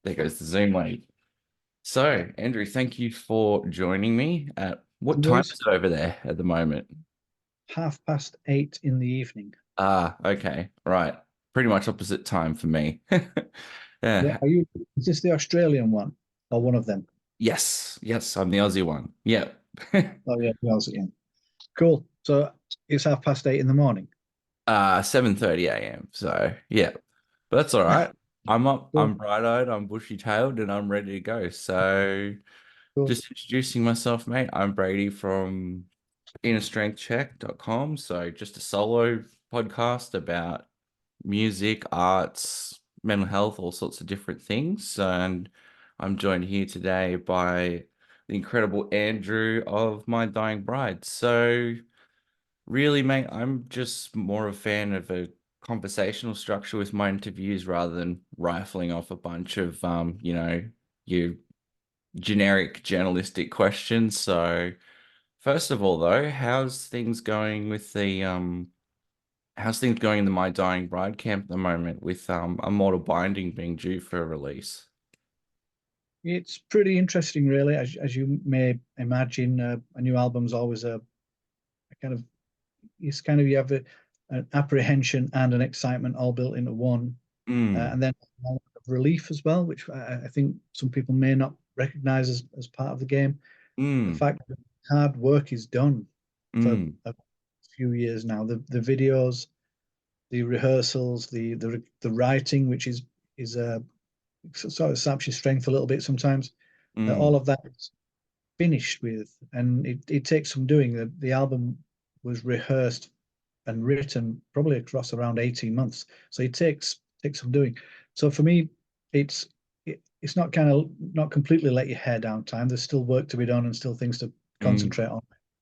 There goes the Zoom link. So, Andrew, thank you for joining me. At what No time worries. is it over there at the moment? 8:30 in the evening. Ah, okay, right. Pretty much opposite time for me. Yeah, Yeah. is this the Australian one or one of them? Yes, I'm the Aussie one. Yeah. Oh yeah, Wales again. Cool. So it's 8:30 in the morning. 7:30 a.m. So, yeah. But that's all right. I'm up, Cool, I'm bright-eyed, I'm bushy-tailed, and I'm ready to go. So, cool. just introducing myself, mate. I'm Brady from innerstrengthcheck.com. So just a solo podcast about music, arts, mental health, all sorts of different things. And I'm joined here today by the incredible Andrew of My Dying Bride. So really, mate, I'm just more a fan of a conversational structure with my interviews rather than rifling off a bunch of your generic journalistic questions. So first of all, though, how's things going in the My Dying Bride camp at the moment with Immortal Binding being due for release? It's pretty interesting, really. As you may imagine, a new album's always a kind of it's kind of you have an apprehension and an excitement all built into one, Mm, and then a lot of relief as well, which I think some people may not recognize as part of the game. The mm, fact that hard work is done for mm, a few years now. The videos, the rehearsals, the writing, which is sort of saps your strength a little bit sometimes. All mm, of that is finished with, and it takes some doing. The album was rehearsed and written probably across around 18 months, so it takes some doing. So for me, it's it's not kind of not completely let your hair down time. There's still work to be done and still things to mm, concentrate on.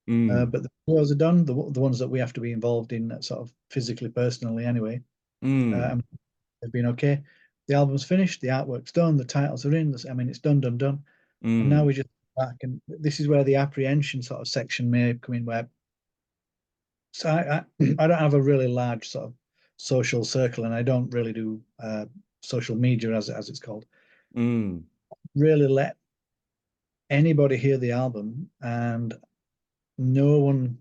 mm, But the videos are done, the ones that we have to be involved in, sort of physically, personally, anyway. mm, And they've been okay. The album's finished, the artwork's done, the titles are in. I mean, it's done. And now mm, we just back, and this is where the apprehension sort of section may come in. Where so I don't have a really large sort of social circle, and I don't really do social media as it's called. mm, Really let anybody hear the album, and no one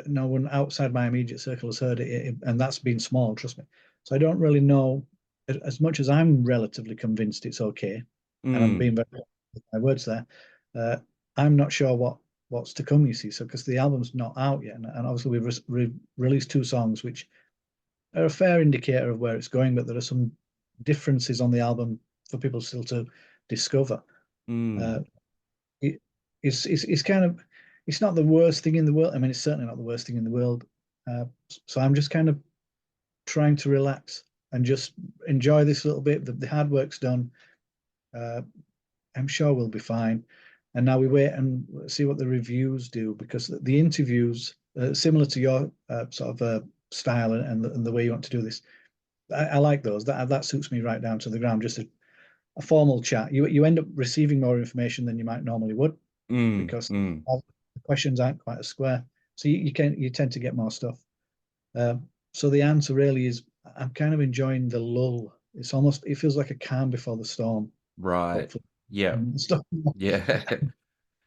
no one outside my immediate circle has heard it, and that's been small, trust me. So I don't really know as much as I'm relatively convinced it's okay, and I'm being mm, very with my words there. Uh, I'm not sure what's to come. You see, so because the album's not out yet, and obviously we've released two songs, which are a fair indicator of where it's going, but there are some differences on the album for people still to discover. Uh, mm, it, it's kind of it's not the worst thing in the world. I mean, it's certainly not the worst thing in the world. Uh, so I'm just kind of trying to relax and just enjoy this little bit. The hard work's done. Uh, I'm sure we'll be fine. And now we wait and see what the reviews do, because the interviews, similar to your sort of style and the way you want to do this, I like those. That suits me right down to the ground. Just a formal chat. You end up receiving more information than you might normally would, mm, because mm. the questions aren't quite as square. So you tend to get more stuff. So the answer really is I'm kind of enjoying the lull. It feels like a calm before the storm, Right. hopefully. Yeah. And stuff. Yeah.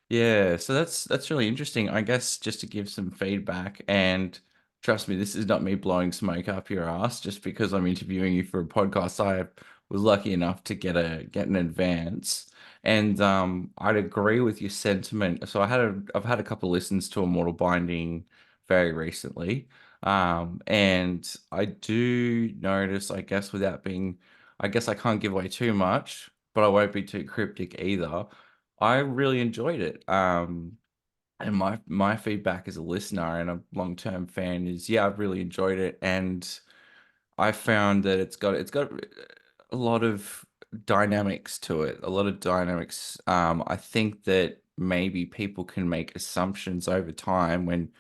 Yeah, so that's really interesting. I guess just to give some feedback, and trust me, this is not me blowing smoke up your ass just because I'm interviewing you for a podcast. I was lucky enough to get an advance, and I'd agree with your sentiment. So I've had a couple of listens to Immortal Binding very recently, and I do notice, I guess, I guess I can't give away too much, but I won't be too cryptic either. I really enjoyed it. And my feedback as a listener and a long-term fan is, yeah, I've really enjoyed it, and I found that it's got a lot of dynamics to it, a lot of dynamics. I think that maybe people can make assumptions over time when,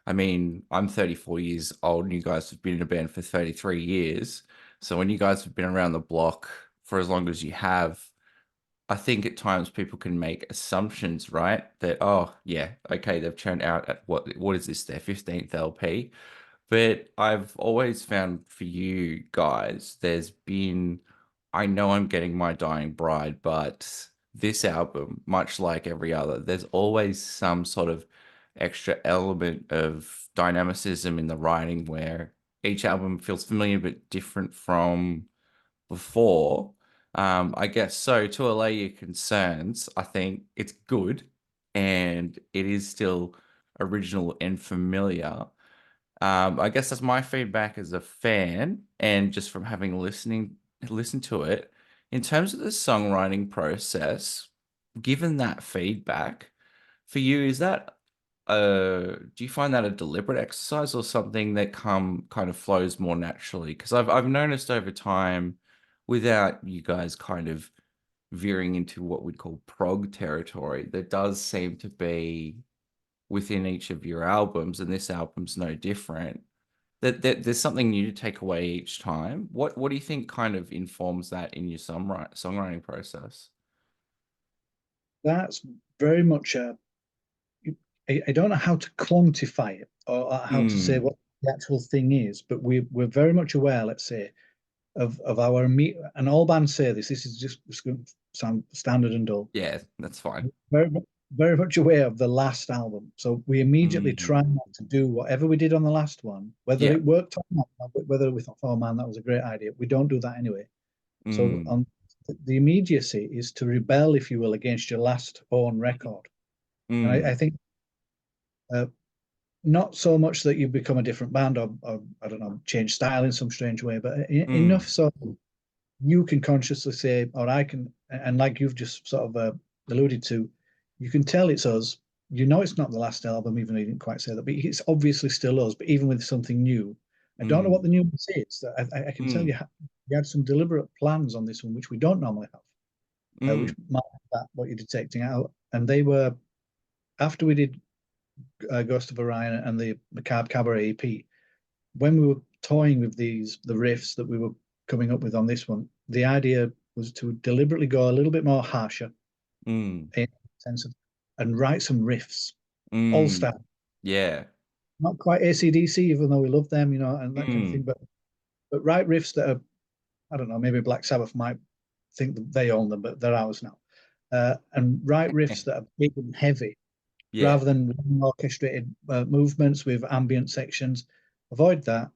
I mean, I'm 34 years old and you guys have been in a band for 33 years. So when you guys have been around the block for as long as you have, I think at times people can make assumptions, right? That, oh, yeah, okay, they've churned out at what is this, their 15th LP? But I've always found for you guys, there's been I know I'm getting my dying bride, but this album, much like every other, there's always some sort of extra element of dynamicism in the writing where each album feels familiar but different from before. I guess so. To allay your concerns, I think it's good and it is still original and familiar. I guess that's my feedback as a fan, and just from having listened to it. In terms of the songwriting process, given that feedback, for you, is that do you find that a deliberate exercise or something that come kind of flows more naturally? Because I've noticed over time, without you guys kind of veering into what we'd call prog territory, there does seem to be within each of your albums, and this album's no different, that there's something new to take away each time. What do you think kind of informs that in your songwriting process? That's very much I don't know how to quantify it or how to say Mm, what the actual thing is, but we're very much aware, let's say, of our and all bands say this. This is just going to sound standard and dull. yeah, that's fine. Very very much aware of the last album, so we immediately try Mm, not to do whatever we did on the last one, whether yeah. it worked or not, whether we thought, oh man, that was a great idea. We don't do that anyway. So Mm, on the immediacy is to rebel, if you will, against your last own record, and I mm, think. Uh, Not so much that you become a different band or I don't know, change style in some strange way, but enough mm, so you can consciously say, or I can, and like you've just sort of alluded to, you can tell it's us. You know it's not the last album, even though you didn't quite say that, but it's obviously still us, but even with something new. I don't know what mm, the newness is. I can tell mm, you had some deliberate plans on this one, which we don't normally have, which mm, might be that what you're detecting out. And they were, after we did Ghost of Orion and the Macabre Cabaret EP, when we were toying with the riffs that we were coming up with on this one, the idea was to deliberately go a little bit more harsher mm, in sense of and write some riffs, all mm, style, yeah. not quite AC/DC, even though we love them, and that kind of thing, Mm, but write riffs that are, I don't know, maybe Black Sabbath might think that they own them, but they're ours now. And write riffs that are big and heavy yeah. rather than orchestrated movements with ambient sections. Avoid that.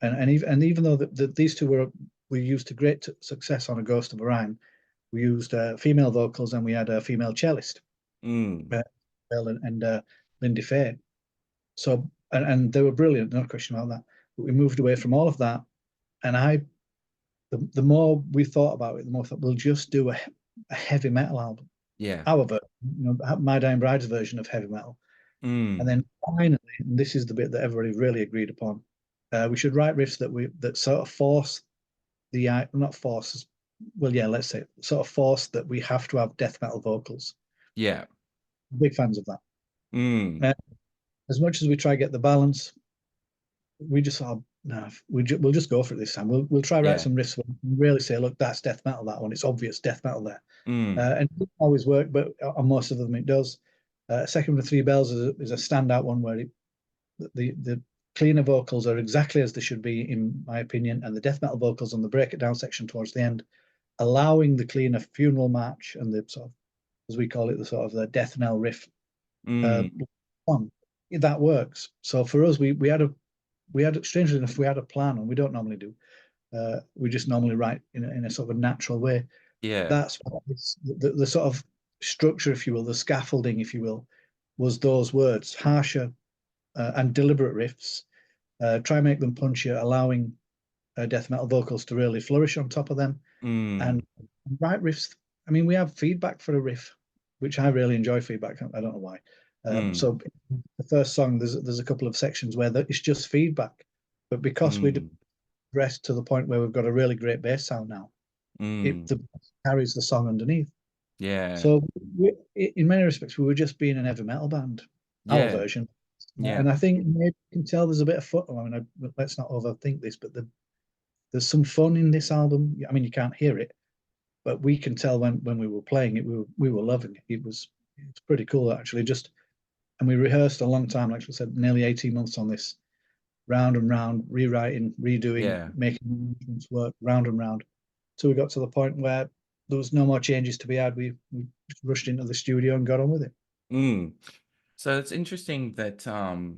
And even though these two we used to great success on A Ghost of Orion, we used female vocals and we had a female cellist, Mm, uh, and Lindy Fay. So and they were brilliant, no question about that. But we moved away from all of that, and the more we thought about it, the more I thought we'll just do a heavy metal album. yeah. Our version, My Dying Bride's version of heavy metal. And Mm, then finally, and this is the bit that everybody really agreed upon, we should write riffs that sort of force not force, well, yeah, let's say sort of force that we have to have death metal vocals. yeah. Big fans of that. Mm, Uh, as much as we try to get the balance, we just sort of no, we'll just go for it this time. We'll try write yeah. some riffs and really say, look, that's death metal. That one, it's obvious death metal there, Mm, and it doesn't always work, but on most of them it does. Second with Three Bells is a standout one where the cleaner vocals are exactly as they should be, in my opinion, and the death metal vocals on the break it down section towards the end, allowing the cleaner funeral march and the sort of, as we call it, the sort of the death knell riff uh, mm, on. That works. So for us, we had strangely enough we had a plan, and we don't normally do. We just normally write in a sort of a natural way. yeah. That's what the sort of structure, if you will, the scaffolding, if you will, was those words, harsher and deliberate riffs. Try and make them punchier, allowing death metal vocals to really flourish on top of them. Mm, And right riffs, I mean, we have feedback for a riff, which I really enjoy feedback. I don't know why. mm, So the first song, there's a couple of sections where it's just feedback, but because we mm, progressed to the point where we've got a really great bass sound now, mm, the carries the song underneath. yeah. So in many respects, we were just being an heavy metal band, our Yeah. version. Yeah. And I think maybe you can tell there's a bit of fun. I mean, let's not overthink this, but there's some fun in this album. I mean, you can't hear it, but we can tell when we were playing it, we were loving it. It's pretty cool actually. And we rehearsed a long time, like I said, nearly 18 months on this, round and round, rewriting, redoing, Yeah. making arrangements work, round and round. till we got to the point where there was no more changes to be had. We rushed into the studio and got on with it. Mm. So it's interesting that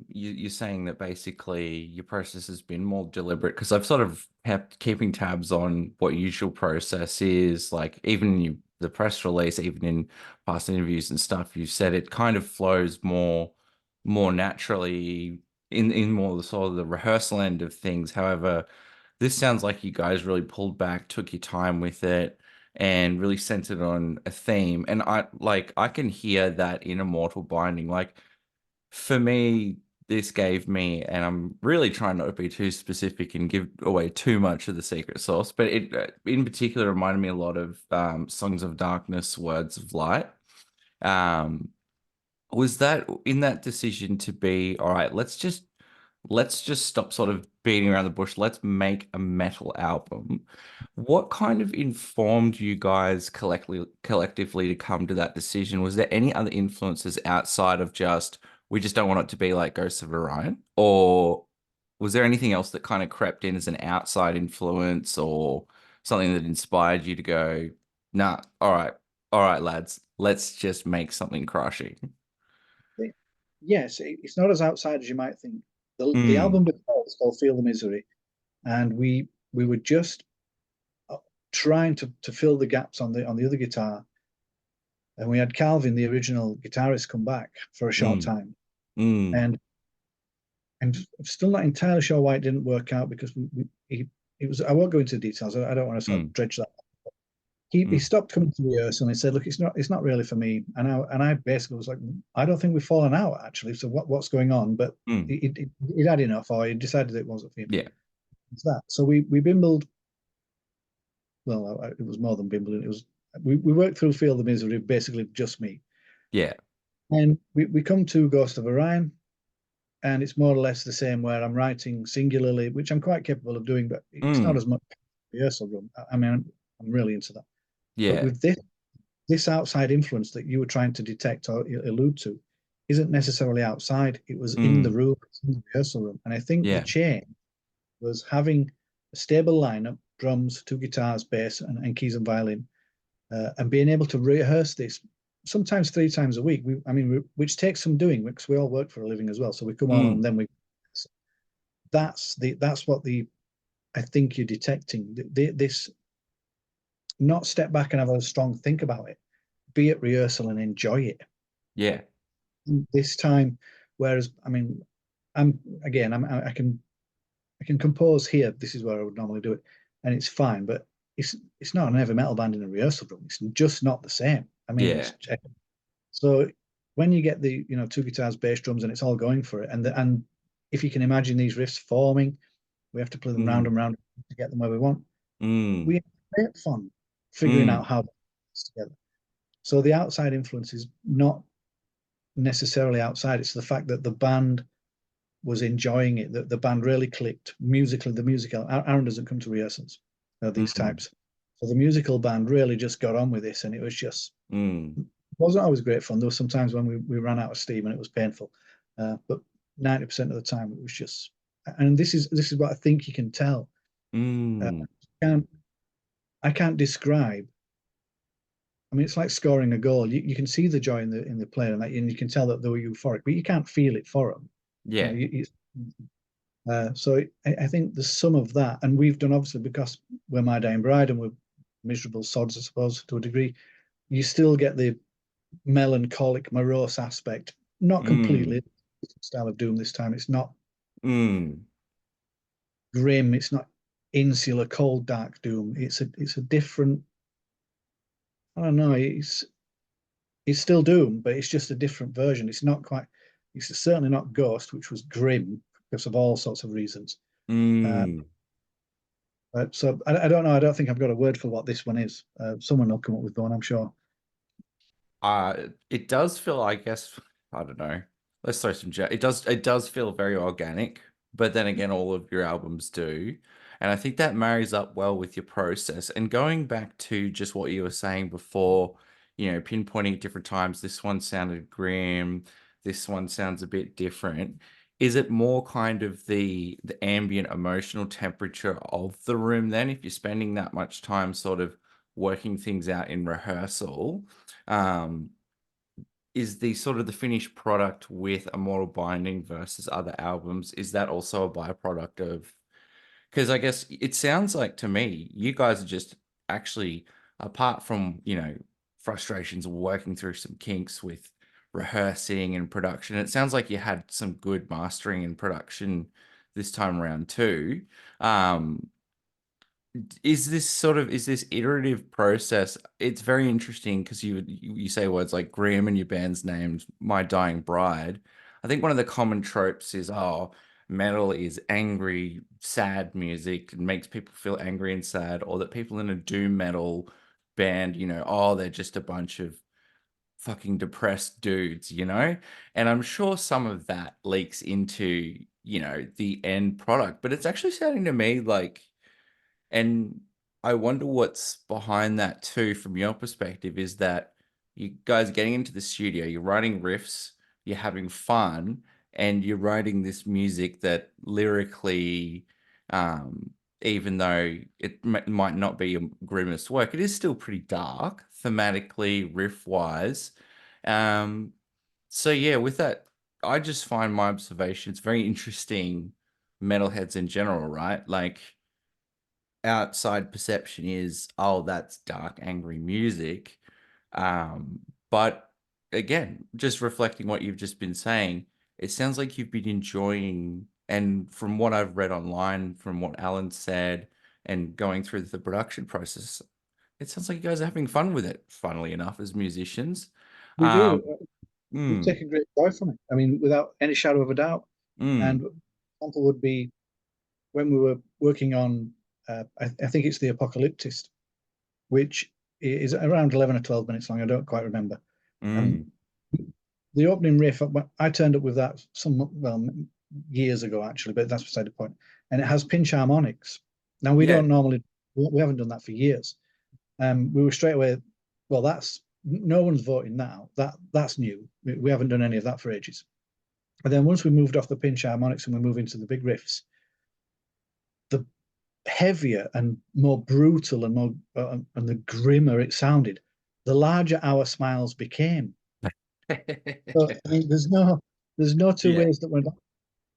you're saying that basically your process has been more deliberate because I've sort of kept keeping tabs on what usual process is. Like even in the press release, even in past interviews and stuff, you said it kind of flows more naturally in more the sort of the rehearsal end of things. However, this sounds like you guys really pulled back, took your time with it, and really centered on a theme. And I can hear that in Immortal Binding. Like for me, this gave me, and I'm really trying not to be too specific and give away too much of the secret sauce, but it in particular reminded me a lot of Songs of Darkness, Words of Light. Um, was that in that decision to be, all right, let's just stop sort of beating around the bush. Let's make a metal album. What kind of informed you guys collectively to come to that decision? Was there any other influences outside of just we just don't want it to be like Ghosts of Orion? Or was there anything else that kind of crept in as an outside influence or something that inspired you to go, nah, all right, lads, let's just make something crushing? Yes, it's not as outside as you might think. The Mm, album before is called Feel the Misery, and we were just trying to fill the gaps on the other guitar. And we had Calvin, the original guitarist, come back for a short mm, time. mm, And I'm still not entirely sure why it didn't work out because it was, I won't go into details. I don't want to sort of mm, dredge that. He mm, stopped coming to rehearsal and he said, "Look, it's not really for me." And I basically was like, "I don't think we've fallen out actually. So what's going on?" But mm. it had enough, or he decided it wasn't for him. Yeah, It's that. So we bimbled. Well, it was more than bimbling. It was we worked through Feel the Misery, basically just me. yeah. And we come to Ghost of Orion, and it's more or less the same where I'm writing singularly, which I'm quite capable of doing, but it's not Mm, as much rehearsal room. I mean, I'm really into that. But yeah. with this outside influence that you were trying to detect or allude to isn't necessarily outside. It was in the Mm, room, it's in the rehearsal room. And I think the yeah. change was having a stable lineup, drums, two guitars, bass, and keys and violin, and being able to rehearse this sometimes 3 times a week. Which takes some doing because we all work for a living as well. So we come home Mm, and then we. That's what the I think you're detecting. This not step back and have a strong think about it. Be at rehearsal and enjoy it. yeah. This time, whereas I'm again I can compose here. This is where I would normally do it, and it's fine. But it's not an heavy metal band in a rehearsal room. It's just not the same. Yeah. It's so when you get the two guitars, bass, drums, and it's all going for it, and if you can imagine these riffs forming, we have to play them round Mm, and round to get them where we want. We mm, have great fun figuring mm, out how to put this together. So the outside influence is not necessarily outside. It's the fact that the band was enjoying it. That the band really clicked musically. The musical Aaron doesn't come to rehearsals, these mm, types. So the musical band really just got on with this, and it was just mm, wasn't always great fun. There were some times when we ran out of steam and it was painful, but 90% of the time it was just. And this is what I think you can tell. mm. I can't I can't describe. It's like scoring a goal. You can see the joy in the player, and you can tell that they were euphoric, but you can't feel it for them. You know, Yeah. so I think there's some of that, and we've done obviously because we're My Dying Bride and we're miserable sods, I suppose, to a degree. You still get the melancholic, morose aspect, not Mm, completely. Style of Doom this time. It's not mm, grim. It's not insular, cold, dark Doom. It's a different. I don't know. It's still Doom, but it's just a different version. It's not quite. It's certainly not Ghost, which was grim because of all sorts of reasons. Uh, mm. so I don't know. I don't think I've got a word for what this one is. Someone will come up with one, I'm sure. It does feel, I guess, I don't know. Let's throw some it does feel very organic, but then again, all of your albums do. And I think that marries up well with your process. And going back to just what you were saying before, pinpointing at different times, this one sounded grim, this one sounds a bit different. is it more kind of the ambient emotional temperature of the room then, if you're spending that much time sort of working things out in rehearsal? Um, is the sort of the finished product with a Mortal Binding versus other albums, is that also a byproduct of, because I guess it sounds like to me, you guys are just actually, apart from, frustrations of working through some kinks with rehearsing and production, it sounds like you had some good mastering and production this time around too. Um, is this iterative process? It's very interesting because you say words like Graham and your band's name's My Dying Bride. I think one of the common tropes is, oh, metal is angry, sad music and makes people feel angry and sad, or that people in a doom metal band, oh, they're just a bunch of fucking depressed dudes. And I'm sure some of that leaks into, the end product, but it's actually sounding to me like, and I wonder what's behind that too, from your perspective, is that you guys are getting into the studio, you're writing riffs, you're having fun, and you're writing this music that lyrically, um, even though it might not be your grimmest work, it is still pretty dark, thematically, riff-wise. Um, so yeah, with that, I just find my observations very interesting, metalheads in general, right? Like, outside perception is, oh, that's dark, angry music. But again, just reflecting what you've just been saying, it sounds like you've been enjoying, and from what I've read online, from what Alan said, and going through the production process, it sounds like you guys are having fun with it, funnily enough, as musicians. We do. Um, We mm, take a great joy from it. I mean, without any shadow of a doubt. And mm, example would be when we were working on, I think it's the Apocalyptist, which is around 11 or 12 minutes long. I don't quite remember. And mm. the opening riff, I turned up with that well, years ago actually, but that's beside the point. And it has pinch harmonics. Now we Yeah. don't normally, we haven't done that for years. We were straight away, well, that's no one's voting now. That's new. We haven't done any of that for ages. And then once we moved off the pinch harmonics and we move into the big riffs, the heavier and more brutal and more and the grimmer it sounded, the larger our smiles became. So I mean, there's no two Yeah. ways that we're not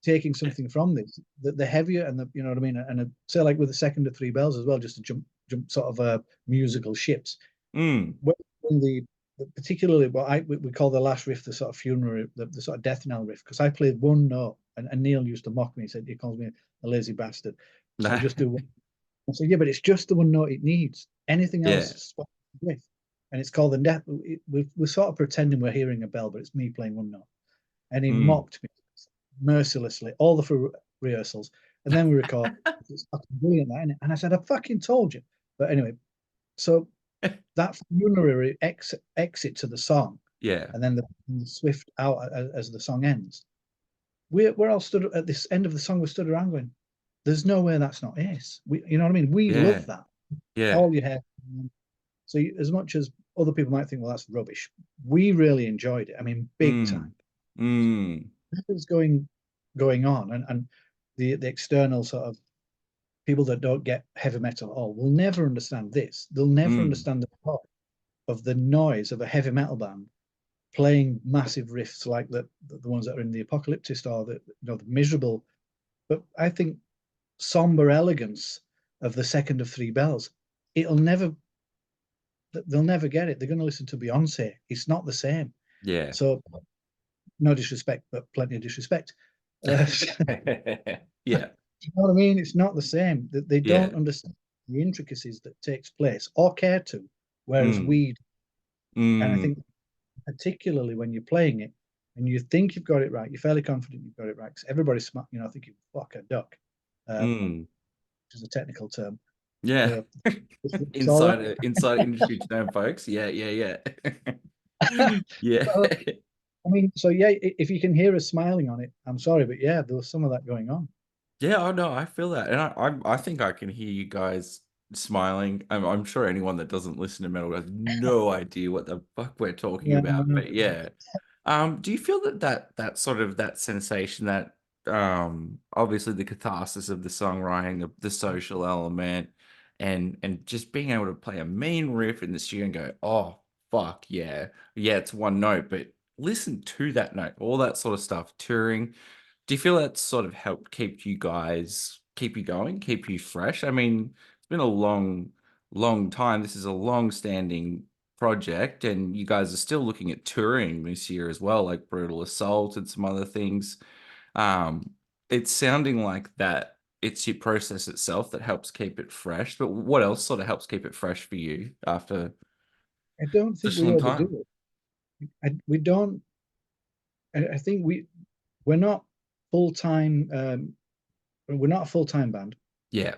taking something from this. The heavier and the you know what I mean, and say like with the second of three bells as well, just to jump sort of musical ships. Mm. When particularly what we call the last riff, the sort of funeral, the sort of death knell riff, because I played one note, and Neil used to mock me. He said he calls me a lazy bastard. So I just do one. I said, yeah, but it's just the one note it needs. Anything Yeah. else, riff, and it's called the death. We're sort of pretending we're hearing a bell, but it's me playing one note. And he Mm. mocked me mercilessly all the rehearsals, and then we record. It's fucking brilliant, that, isn't it? And I said, I fucking told you. But anyway, so that funerary exit to the song, Yeah. and then the swift out as the song ends. We're all stood at this end of the song. We stood around going, "There's no way that's not Ace." You know what I mean? We Yeah. love that. Yeah. All you have. So as much as other people might think, well, that's rubbish, we really enjoyed it. I mean, big Mm. time. Mm. Whatever's going on, and the external sort of people that don't get heavy metal at all will never understand this. They'll never Mm. understand the part of the noise of a heavy metal band playing massive riffs like the ones that are in the Apocalyptist, or the miserable, but I think somber elegance of the second of three bells. It'll never They'll never get it. They're going to listen to Beyonce. It's not the same. Yeah. So no disrespect, but plenty of disrespect. Uh, Yeah. you know what I mean? It's not the same. They Yeah. don't understand the intricacies that takes place or care to, whereas Mm. we. And I Mm. think particularly when you're playing it and you think you've got it right, you're fairly confident you've got it right because everybody's smart, thinking fuck a duck, Mm. which is a technical term. Yeah. Uh, it's all right. Inside industry term, folks. Yeah, yeah, yeah. Yeah. So, I mean, so yeah, if you can hear us smiling on it, I'm sorry, but yeah, there was some of that going on. Yeah, I know, I feel that. And I think I can hear you guys smiling. I'm sure anyone that doesn't listen to metal has no idea what the fuck we're talking Yeah, no, about. no. But yeah. Do you feel that sort of that sensation that obviously the catharsis of the songwriting, the social element, and just being able to play a mean riff in the studio and go, oh fuck yeah, yeah, it's one note, but listen to that note, all that sort of stuff. Touring, do you feel that sort of helped keep you going, keep you fresh? I mean, it's been a long time. This is a long-standing project, and you guys are still looking at touring this year as well, like Brutal Assault and some other things. Um, it's sounding like that it's your process itself that helps keep it fresh. But what else sort of helps keep it fresh for you after I don't think such a we long overdo time? it. We don't. I think we're not full time. We're not a full time band, Yeah.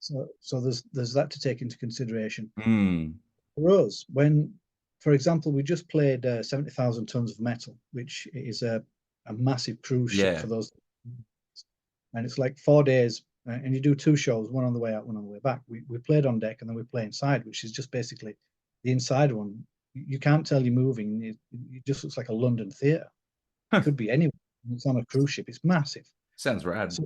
so there's that to take into consideration. Mm. For us, when, for example, we just played 70,000 tons of metal, which is a massive cruise ship Yeah. for those, and it's like 4 days, and you do two shows, one on the way out, one on the way back. We played on deck, and then we play inside, which is just basically the inside one. You can't tell you're moving. It just looks like a London theatre. It could be anywhere. It's on a cruise ship. It's massive. Sounds rad. So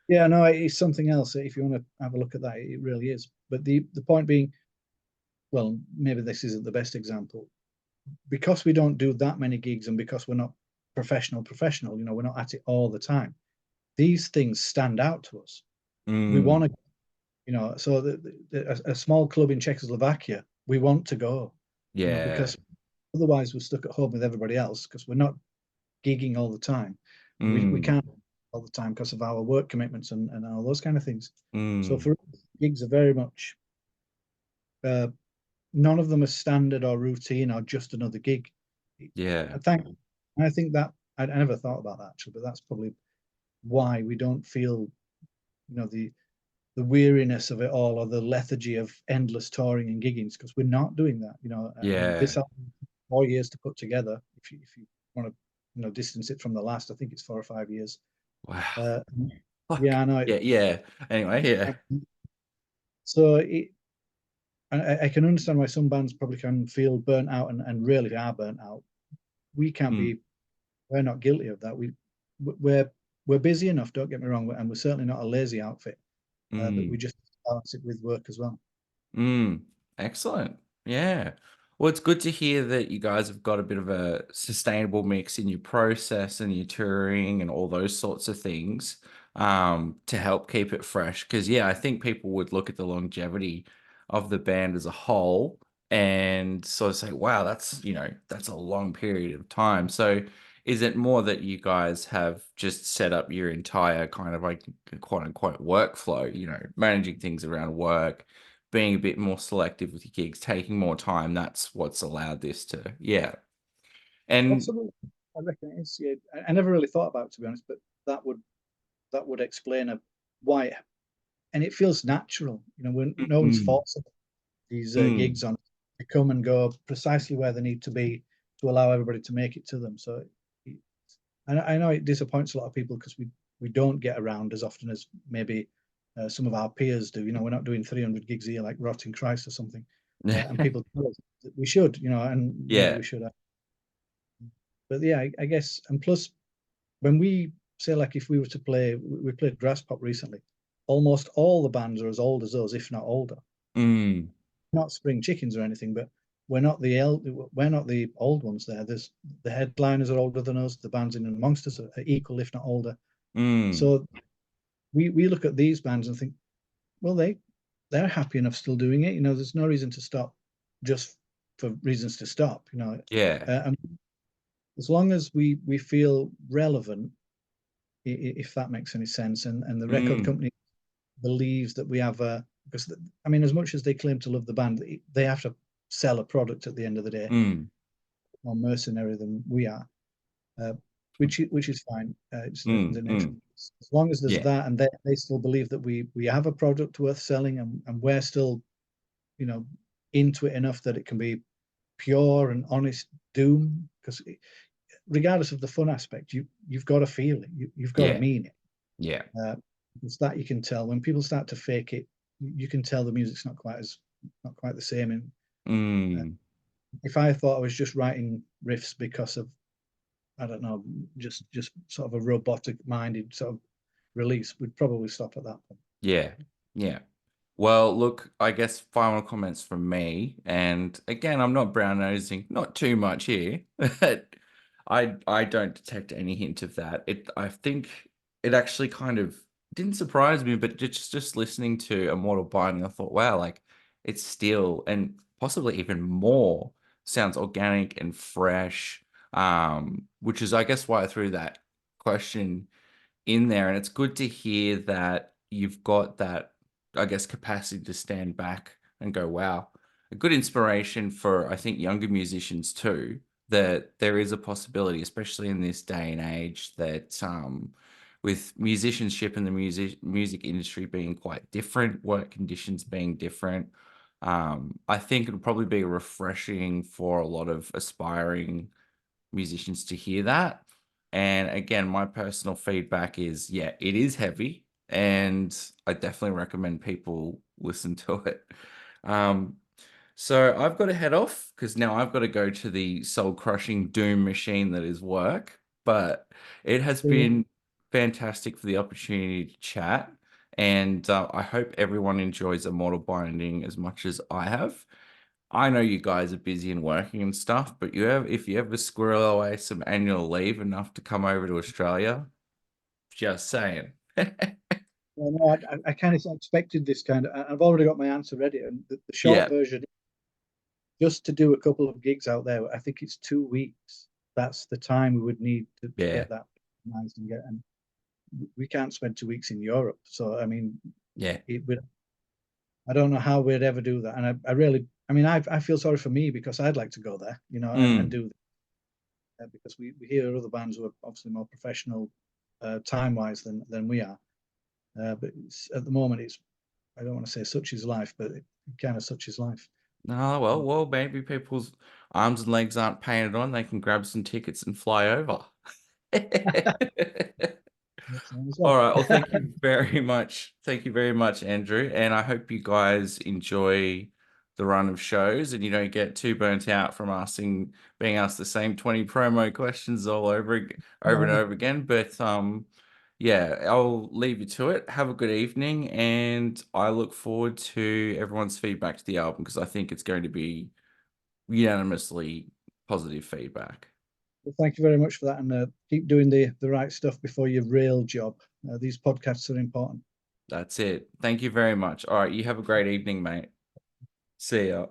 yeah, no, it's something else. If you want to have a look at that, it really is. But the point being, well, maybe this isn't the best example because we don't do that many gigs, and because we're not professional, we're not at it all the time. These things stand out to us. We Mm. want to, so a small club in Czechoslovakia, we want to go, Yeah. because otherwise we're stuck at home with everybody else because we're not gigging all the time, and we Mm. can't all the time because of our work commitments and all those kind of things. So Mm. for us, gigs are very much, uh, none of them are standard or routine or just another gig. Yeah. I think that I never thought about that actually, but that's probably why we don't feel, the weariness of it all or the lethargy of endless touring and giggings, because we're not doing that. And Yeah. this album, 4 years to put together. If you want to, distance it from the last, I think it's 4 or 5 years. Wow. Uh, Fuck. yeah, I know. Yeah, yeah. Anyway, yeah. So I can understand why some bands probably can feel burnt out and really are burnt out. We can't Mm. be. We're not guilty of that. We're we're busy enough. Don't get me wrong, and we're certainly not a lazy outfit. But we Mm. just balance it with work as well. Mm, excellent. Yeah. Well, it's good to hear that you guys have got a bit of a sustainable mix in your process and your touring and all those sorts of things to help keep it fresh. Because, yeah, I think people would look at the longevity of the band as a whole and sort of say, wow, that's a long period of time. So, is it more that you guys have just set up your entire kind of like quote unquote workflow, managing things around work? Being a bit more selective with your gigs, taking more time, that's what's allowed this to yeah. And Possibly, I reckon it is. Yeah, I never really thought about it, to be honest, but that would that would explain why, and it feels natural. When no one's mm, forcing these mm, gigs on, they come and go precisely where they need to be to allow everybody to make it to them. So, I know it disappoints a lot of people because we don't get around as often as maybe some of our peers do. We're not doing 300 gigs a year like Rotting Christ or something, and people tell us that we should, and maybe yeah, we should. But yeah, I guess, and plus when we say, like, if we were to play, we played Grass Pop recently. Almost all the bands are as old as us, if not older. mm, Not spring chickens or anything, but we're not the old ones there. There's the headliners are older than us. The bands in and amongst us are equal, if not older. mm, So we look at these bands and think, well, they're happy enough still doing it. There's no reason to stop just for reasons to stop. yeah, And as long as we feel relevant, if that makes any sense, and the record mm, company believes that we have a, because I mean, as much as they claim to love the band, they have to sell a product at the end of the day, mm, more mercenary than we are, uh, which is fine. It's the nature. mm, As long as there's yeah, that, and they still believe that we have a product worth selling, and we're still, you know into it enough that it can be pure and honest doom. Because regardless of the fun aspect, you've got to feel it. You've got to yeah, mean it. yeah, Uh, it's that you can tell when people start to fake it. You can tell the music's not quite the same. And uh, mm, if I thought I was just writing riffs because of I don't know, just sort of a robotic minded sort of release, we'd probably stop at that point. Yeah, yeah. Well, look, I guess final comments from me, and again, I'm not brown nosing, not too much here, but I don't detect any hint of that. I think it actually kind of didn't surprise me, but just listening to Immortal Binding, I thought, wow, like it's still and possibly even more sounds organic and fresh. Which is I guess why I threw that question in there. And it's good to hear that you've got that, I guess, capacity to stand back and go, wow, a good inspiration for, I think, younger musicians too, that there is a possibility, especially in this day and age, that with musicianship and the music industry being quite different, work conditions being different, I think it'll probably be refreshing for a lot of aspiring musicians to hear that. And again, my personal feedback is, yeah, it is heavy, and I definitely recommend people listen to it. Um, so I've got to head off because now I've got to go to the soul crushing doom machine that is work. But it has been fantastic for the opportunity to chat. And I hope everyone enjoys Immortal Binding as much as I have. I know you guys are busy and working and stuff, but if you ever squirrel away some annual leave enough to come over to Australia, just saying. Well, no, I kind of expected this kind of. I've already got my answer ready, and the short Yeah, version, just to do a couple of gigs out there, I think it's 2 weeks. That's the time we would need to yeah, get that organized and we can't spend 2 weeks in Europe. So I mean, yeah. it would. I don't know how we'd ever do that, and I really, I mean, I feel sorry for me because I'd like to go there, and Mm. do that because we hear other bands who are obviously more professional time wise than we are. But at the moment, it's I don't want to say such is life, but it kind of such is life. No, well, maybe people's arms and legs aren't painted on. They can grab some tickets and fly over. All Well. right. Well, thank you very much. Thank you very much, Andrew. And I hope you guys enjoy the run of shows and you don't get too burnt out from being asked the same 20 promo questions all over and over again. But yeah, I'll leave you to it. Have a good evening, and I look forward to everyone's feedback to the album because I think it's going to be unanimously positive feedback. Well, thank you very much for that, and keep doing the right stuff before your real job. These podcasts are important. That's it. Thank you very much. All right, you have a great evening, mate. See ya.